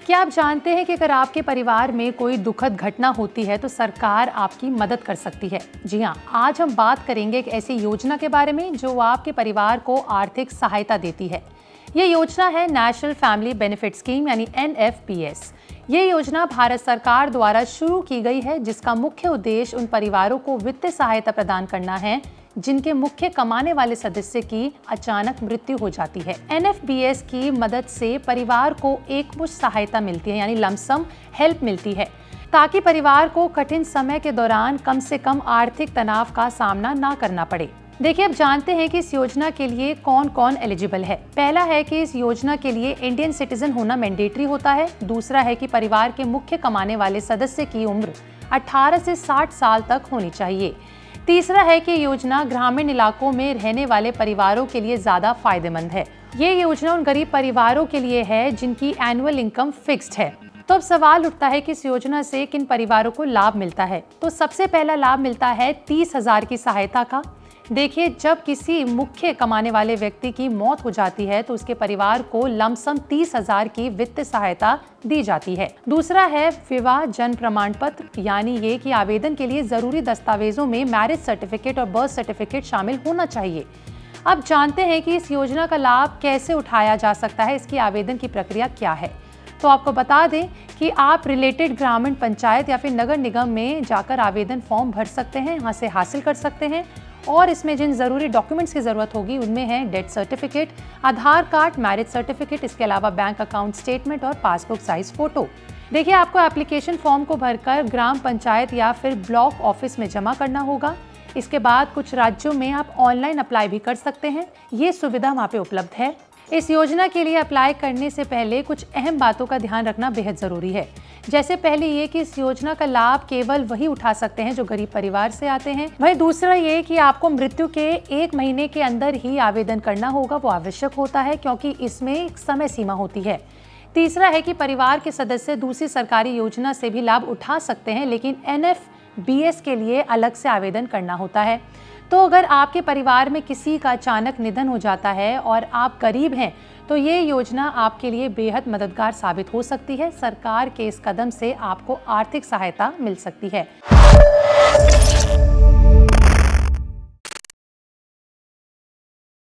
क्या आप जानते हैं कि अगर आपके परिवार में कोई दुखद घटना होती है तो सरकार आपकी मदद कर सकती है। जी हाँ, आज हम बात करेंगे एक ऐसी योजना के बारे में जो आपके परिवार को आर्थिक सहायता देती है। ये योजना है नेशनल फैमिली बेनिफिट स्कीम यानी NFBS। ये योजना भारत सरकार द्वारा शुरू की गई है, जिसका मुख्य उद्देश्य उन परिवारों को वित्तीय सहायता प्रदान करना है जिनके मुख्य कमाने वाले सदस्य की अचानक मृत्यु हो जाती है। NFBS की मदद से परिवार को एकमुश्त सहायता मिलती है यानी लमसम हेल्प मिलती है, ताकि परिवार को कठिन समय के दौरान कम से कम आर्थिक तनाव का सामना ना करना पड़े। देखिए, अब जानते हैं कि इस योजना के लिए कौन कौन एलिजिबल है। पहला है कि इस योजना के लिए इंडियन सिटीजन होना मैंडेटरी होता है। दूसरा है कि परिवार के मुख्य कमाने वाले सदस्य की उम्र 18 से 60 साल तक होनी चाहिए। तीसरा है कि योजना ग्रामीण इलाकों में रहने वाले परिवारों के लिए ज्यादा फायदेमंद है। ये योजना उन गरीब परिवारों के लिए है जिनकी एनुअल इनकम फिक्स्ड है। तो अब सवाल उठता है कि इस योजना से किन परिवारों को लाभ मिलता है। तो सबसे पहला लाभ मिलता है 30,000 की सहायता का। देखिए, जब किसी मुख्य कमाने वाले व्यक्ति की मौत हो जाती है तो उसके परिवार को लमसम 30,000 की वित्तीय सहायता दी जाती है। दूसरा है विवाह जन्म प्रमाण पत्र, यानी ये कि आवेदन के लिए जरूरी दस्तावेजों में मैरिज सर्टिफिकेट और बर्थ सर्टिफिकेट शामिल होना चाहिए। अब जानते हैं कि इस योजना का लाभ कैसे उठाया जा सकता है, इसकी आवेदन की प्रक्रिया क्या है। तो आपको बता दें कि आप रिलेटेड ग्रामीण पंचायत या फिर नगर निगम में जाकर आवेदन फॉर्म भर सकते हैं, यहाँ से हासिल कर सकते हैं। और इसमें जिन जरूरी डॉक्यूमेंट्स की जरूरत होगी उनमें है डेथ सर्टिफिकेट, आधार कार्ड, मैरिज सर्टिफिकेट, इसके अलावा बैंक अकाउंट स्टेटमेंट और पासबुक साइज फोटो। देखिए, आपको एप्लीकेशन फॉर्म को भरकर ग्राम पंचायत या फिर ब्लॉक ऑफिस में जमा करना होगा। इसके बाद कुछ राज्यों में आप ऑनलाइन अप्लाई भी कर सकते हैं, ये सुविधा वहाँ पे उपलब्ध है। इस योजना के लिए अप्लाई करने से पहले कुछ अहम बातों का ध्यान रखना बेहद जरूरी है। जैसे पहले ये कि इस योजना का लाभ केवल वही उठा सकते हैं जो गरीब परिवार से आते हैं। वहीं दूसरा ये कि आपको मृत्यु के 1 महीने के अंदर ही आवेदन करना होगा, वो आवश्यक होता है क्योंकि इसमें एक समय सीमा होती है। तीसरा है कि परिवार के सदस्य दूसरी सरकारी योजना से भी लाभ उठा सकते हैं, लेकिन NFBS के लिए अलग से आवेदन करना होता है। तो अगर आपके परिवार में किसी का अचानक निधन हो जाता है और आप गरीब हैं तो ये योजना आपके लिए बेहद मददगार साबित हो सकती है। सरकार के इस कदम से आपको आर्थिक सहायता मिल सकती है।